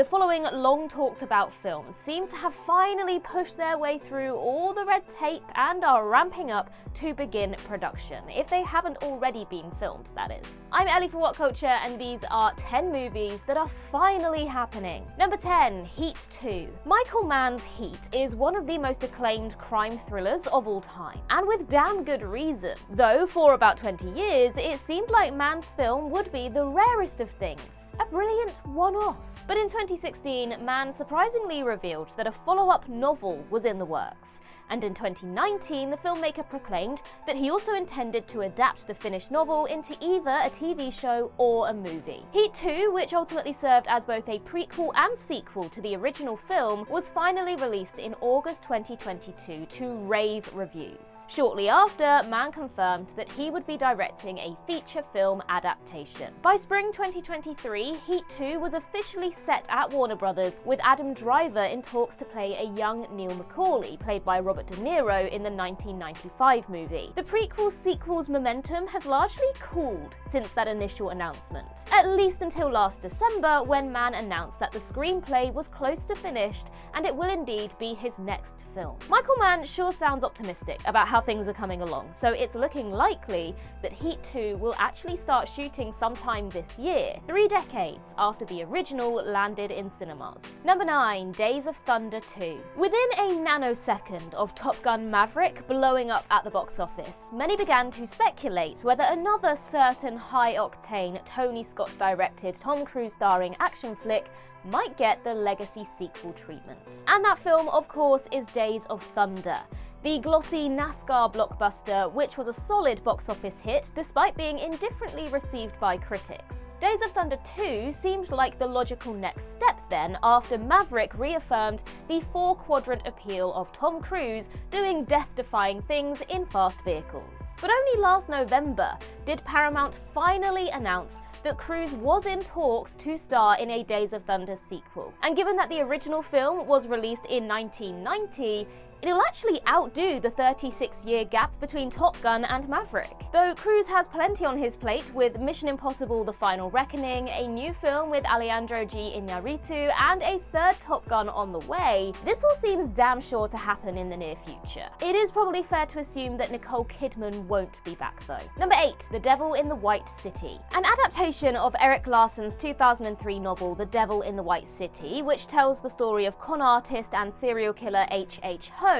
the following long-talked-about films seem to have finally pushed their way through all the red tape and are ramping up to begin production, if they haven't already been filmed, that is. I'm Ellie for What Culture, and these are 10 movies that are finally happening. Number 10, Heat 2. Michael Mann's Heat is one of the most acclaimed crime thrillers of all time, and with damn good reason. Though for about 20 years, it seemed like Mann's film would be the rarest of things, a brilliant one-off. But in 2016, Mann surprisingly revealed that a follow-up novel was in the works, and in 2019, the filmmaker proclaimed that he also intended to adapt the finished novel into either a TV show or a movie. Heat 2, which ultimately served as both a prequel and sequel to the original film, was finally released in August 2022 to rave reviews. Shortly after, Mann confirmed that he would be directing a feature film adaptation. By spring 2023, Heat 2 was officially set at Warner Brothers, with Adam Driver in talks to play a young Neil McCauley, played by Robert De Niro in the 1995 movie. The prequel-sequel's momentum has largely cooled since that initial announcement, at least until last December, when Mann announced that the screenplay was close to finished and it will indeed be his next film. Michael Mann sure sounds optimistic about how things are coming along, so it's looking likely that Heat 2 will actually start shooting sometime this year, 3 decades after the original landed in cinemas. Number 9, Days of Thunder 2. Within a nanosecond of Top Gun Maverick blowing up at the box office, many began to speculate whether another certain high-octane Tony Scott-directed, Tom Cruise-starring action flick might get the legacy sequel treatment. And that film, of course, is Days of Thunder, the glossy NASCAR blockbuster, which was a solid box office hit despite being indifferently received by critics. Days of Thunder 2 seemed like the logical next step then, after Maverick reaffirmed the 4-quadrant appeal of Tom Cruise doing death-defying things in fast vehicles. But only last November did Paramount finally announce that Cruise was in talks to star in a Days of Thunder sequel. And given that the original film was released in 1990, it'll actually outdo the 36-year gap between Top Gun and Maverick. Though Cruise has plenty on his plate with Mission Impossible: The Final Reckoning, a new film with Alejandro G. Iñárritu, and a third Top Gun on the way, this all seems damn sure to happen in the near future. It is probably fair to assume that Nicole Kidman won't be back though. Number 8, The Devil in the White City. An adaptation of Erik Larsson's 2003 novel The Devil in the White City, which tells the story of con artist and serial killer H.H. Holmes,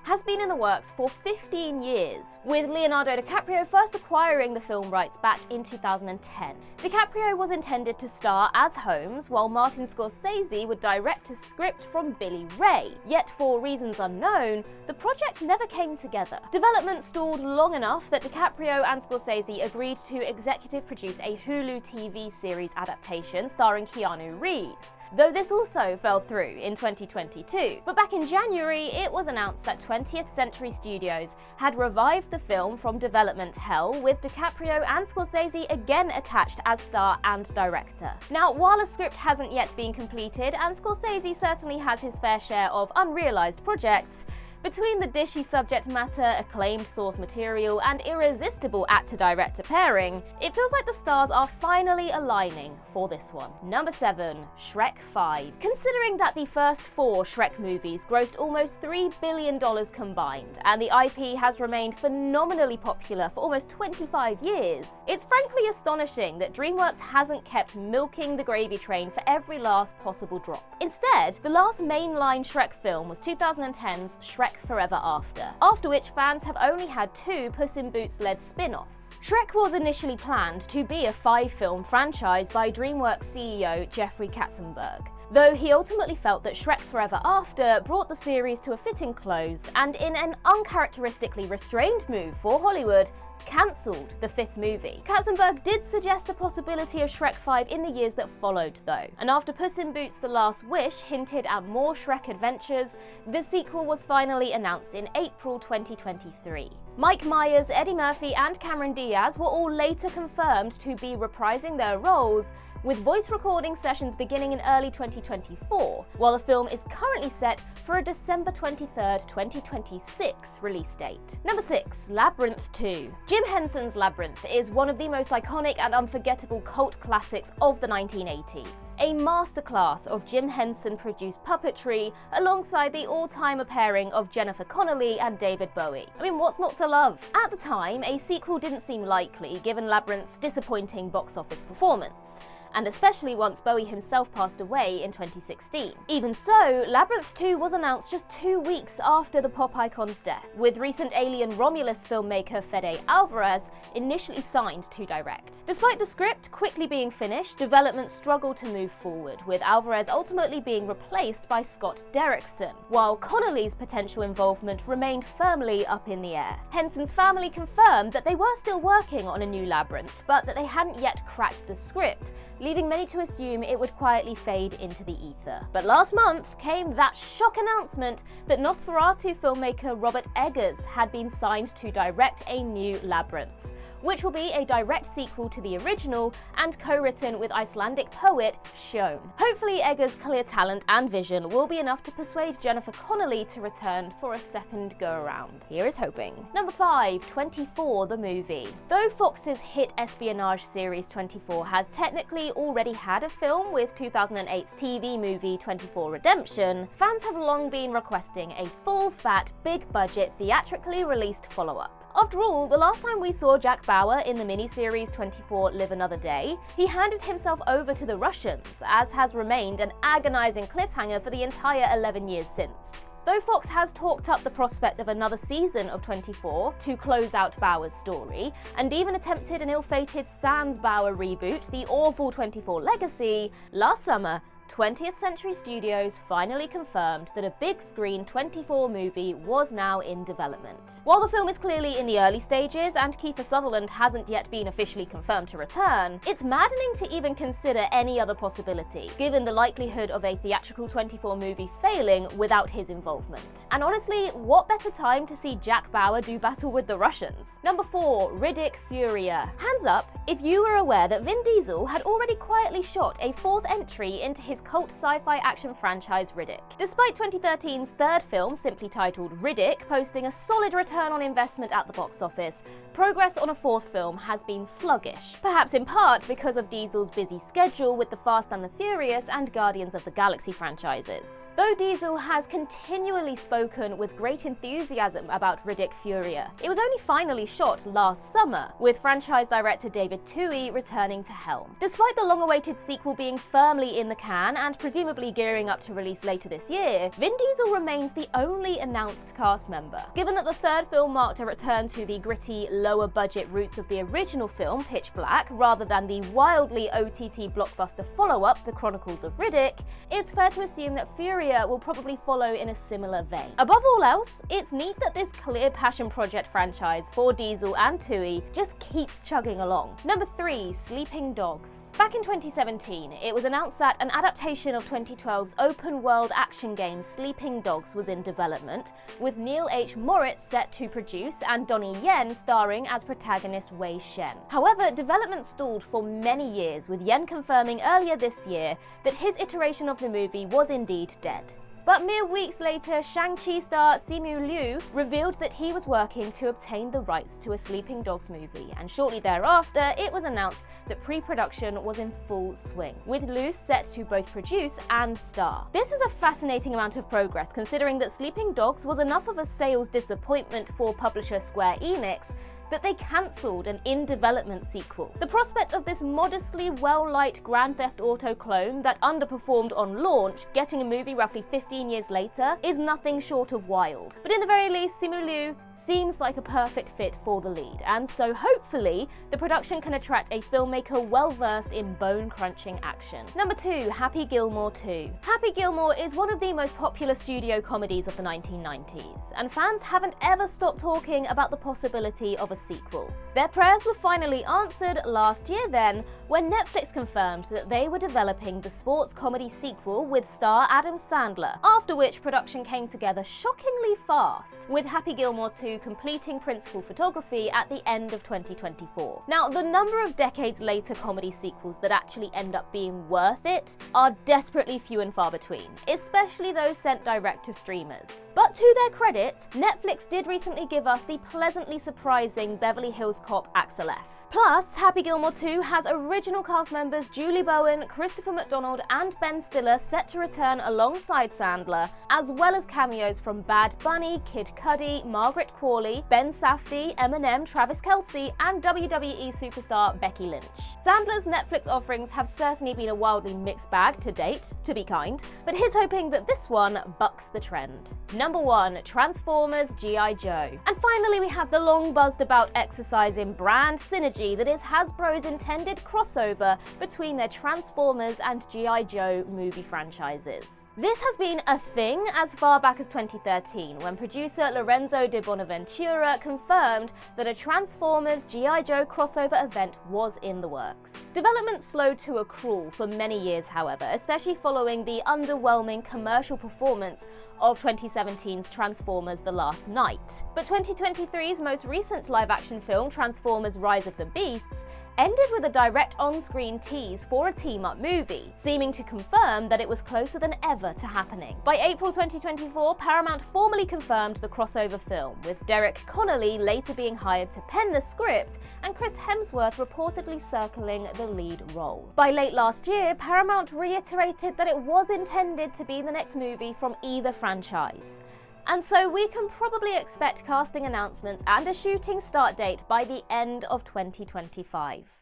has been in the works for 15 years, with Leonardo DiCaprio first acquiring the film rights back in 2010. DiCaprio was intended to star as Holmes, while Martin Scorsese would direct a script from Billy Ray. Yet for reasons unknown, the project never came together. Development stalled long enough that DiCaprio and Scorsese agreed to executive produce a Hulu TV series adaptation starring Keanu Reeves, though this also fell through in 2022. But back in January, it was announced that 20th Century Studios had revived the film from development hell, with DiCaprio and Scorsese again attached as star and director. Now, while a script hasn't yet been completed, and Scorsese certainly has his fair share of unrealized projects, between the dishy subject matter, acclaimed source material, and irresistible actor-director pairing, it feels like the stars are finally aligning for this one. Number 7, Shrek 5. Considering that the first 4 Shrek movies grossed almost $3 billion combined, and the IP has remained phenomenally popular for almost 25 years, it's frankly astonishing that DreamWorks hasn't kept milking the gravy train for every last possible drop. Instead, the last mainline Shrek film was 2010's Shrek Forever after which fans have only had 2 Puss in Boots-led spin-offs. Shrek was initially planned to be a 5-film franchise by DreamWorks CEO Jeffrey Katzenberg, though he ultimately felt that Shrek Forever After brought the series to a fitting close, and in an uncharacteristically restrained move for Hollywood, cancelled the 5th movie. Katzenberg did suggest the possibility of Shrek 5 in the years that followed though, and after Puss in Boots: The Last Wish hinted at more Shrek adventures, the sequel was finally announced in April 2023. Mike Myers, Eddie Murphy and Cameron Diaz were all later confirmed to be reprising their roles, with voice recording sessions beginning in early 2024, while the film is currently set for a December 23rd, 2026 release date. Number 6. Labyrinth 2. Jim Henson's Labyrinth is one of the most iconic and unforgettable cult classics of the 1980s. A masterclass of Jim Henson-produced puppetry alongside the all-timer pairing of Jennifer Connelly and David Bowie. I mean, what's not to love? At the time, a sequel didn't seem likely given Labyrinth's disappointing box office performance, and especially once Bowie himself passed away in 2016. Even so, Labyrinth 2 was announced just 2 weeks after the pop icon's death, with recent Alien Romulus filmmaker Fede Alvarez initially signed to direct. Despite the script quickly being finished, development struggled to move forward, with Alvarez ultimately being replaced by Scott Derrickson, while Connolly's potential involvement remained firmly up in the air. Henson's family confirmed that they were still working on a new Labyrinth, but that they hadn't yet cracked the script, leaving many to assume it would quietly fade into the ether. But last month came that shock announcement that Nosferatu filmmaker Robert Eggers had been signed to direct a new Labyrinth, which will be a direct sequel to the original and co-written with Icelandic poet Sjón. Hopefully Eggers' clear talent and vision will be enough to persuade Jennifer Connelly to return for a second go-around. Here is hoping. Number 5. 24 the movie. Though Fox's hit espionage series 24 has technically already had a film with 2008's TV movie 24 Redemption, fans have long been requesting a full-fat, big-budget, theatrically released follow-up. After all, the last time we saw Jack Bauer in the miniseries 24 Live Another Day, he handed himself over to the Russians, as has remained an agonizing cliffhanger for the entire 11 years since. Though Fox has talked up the prospect of another season of 24 to close out Bauer's story, and even attempted an ill-fated Sans Bauer reboot, The Awful 24 Legacy, last summer, 20th Century Studios finally confirmed that a big-screen 24 movie was now in development. While the film is clearly in the early stages and Kiefer Sutherland hasn't yet been officially confirmed to return, it's maddening to even consider any other possibility, given the likelihood of a theatrical 24 movie failing without his involvement. And honestly, what better time to see Jack Bauer do battle with the Russians? Number 4. Riddick Furya. Hands up if you were aware that Vin Diesel had already quietly shot a 4th entry into his cult sci-fi action franchise Riddick. Despite 2013's third film, simply titled Riddick, posting a solid return on investment at the box office, progress on a 4th film has been sluggish, perhaps in part because of Diesel's busy schedule with the Fast and the Furious and Guardians of the Galaxy franchises. Though Diesel has continually spoken with great enthusiasm about Riddick Furya, it was only finally shot last summer, with franchise director David Twohy returning to helm. Despite the long-awaited sequel being firmly in the can and presumably gearing up to release later this year, Vin Diesel remains the only announced cast member. Given that the third film marked a return to the gritty, lower-budget roots of the original film, Pitch Black, rather than the wildly OTT blockbuster follow-up, The Chronicles of Riddick, it's fair to assume that Furya will probably follow in a similar vein. Above all else, it's neat that this clear passion project franchise for Diesel and Twohy just keeps chugging along. Number 3. Sleeping Dogs. Back in 2017, it was announced that an adaptation of 2012's open-world action game Sleeping Dogs was in development, with Neil H. Moritz set to produce and Donnie Yen starring as protagonist Wei Shen. However, development stalled for many years, with Yen confirming earlier this year that his iteration of the movie was indeed dead. But mere weeks later, Shang-Chi star Simu Liu revealed that he was working to obtain the rights to a Sleeping Dogs movie, and shortly thereafter, it was announced that pre-production was in full swing, with Liu set to both produce and star. This is a fascinating amount of progress, considering that Sleeping Dogs was enough of a sales disappointment for publisher Square Enix that they cancelled an in-development sequel. The prospect of this modestly well-liked Grand Theft Auto clone that underperformed on launch getting a movie roughly 15 years later is nothing short of wild. But in the very least, Simu Liu seems like a perfect fit for the lead, and so hopefully the production can attract a filmmaker well-versed in bone-crunching action. Number 2. Happy Gilmore 2. Happy Gilmore is one of the most popular studio comedies of the 1990s, and fans haven't ever stopped talking about the possibility of a sequel. Their prayers were finally answered last year then, when Netflix confirmed that they were developing the sports comedy sequel with star Adam Sandler, after which production came together shockingly fast, with Happy Gilmore 2 completing principal photography at the end of 2024. Now, the number of decades later comedy sequels that actually end up being worth it are desperately few and far between, especially those sent direct to streamers. But to their credit, Netflix did recently give us the pleasantly surprising Beverly Hills Cop Axel F. Plus, Happy Gilmore 2 has original cast members Julie Bowen, Christopher McDonald, and Ben Stiller set to return alongside Sandler, as well as cameos from Bad Bunny, Kid Cudi, Margaret Qualley, Ben Safdie, Eminem, Travis Kelce, and WWE superstar Becky Lynch. Sandler's Netflix offerings have certainly been a wildly mixed bag to date, to be kind, but here's hoping that this one bucks the trend. Number 1, Transformers G.I. Joe. And finally, we have the long buzzed about exercise in brand synergy that is Hasbro's intended crossover between their Transformers and G.I. Joe movie franchises. This has been a thing as far back as 2013, when producer Lorenzo de Bonaventura confirmed that a Transformers G.I. Joe crossover event was in the works. Development slowed to a crawl for many years, however, especially following the underwhelming commercial performance of 2017's Transformers: The Last Knight. But 2023's most recent live-action film, Transformers: Rise of the Beasts, ended with a direct on-screen tease for a team-up movie, seeming to confirm that it was closer than ever to happening. By April 2024, Paramount formally confirmed the crossover film, with Derek Connolly later being hired to pen the script and Chris Hemsworth reportedly circling the lead role. By late last year, Paramount reiterated that it was intended to be the next movie from either franchise. And so we can probably expect casting announcements and a shooting start date by the end of 2025.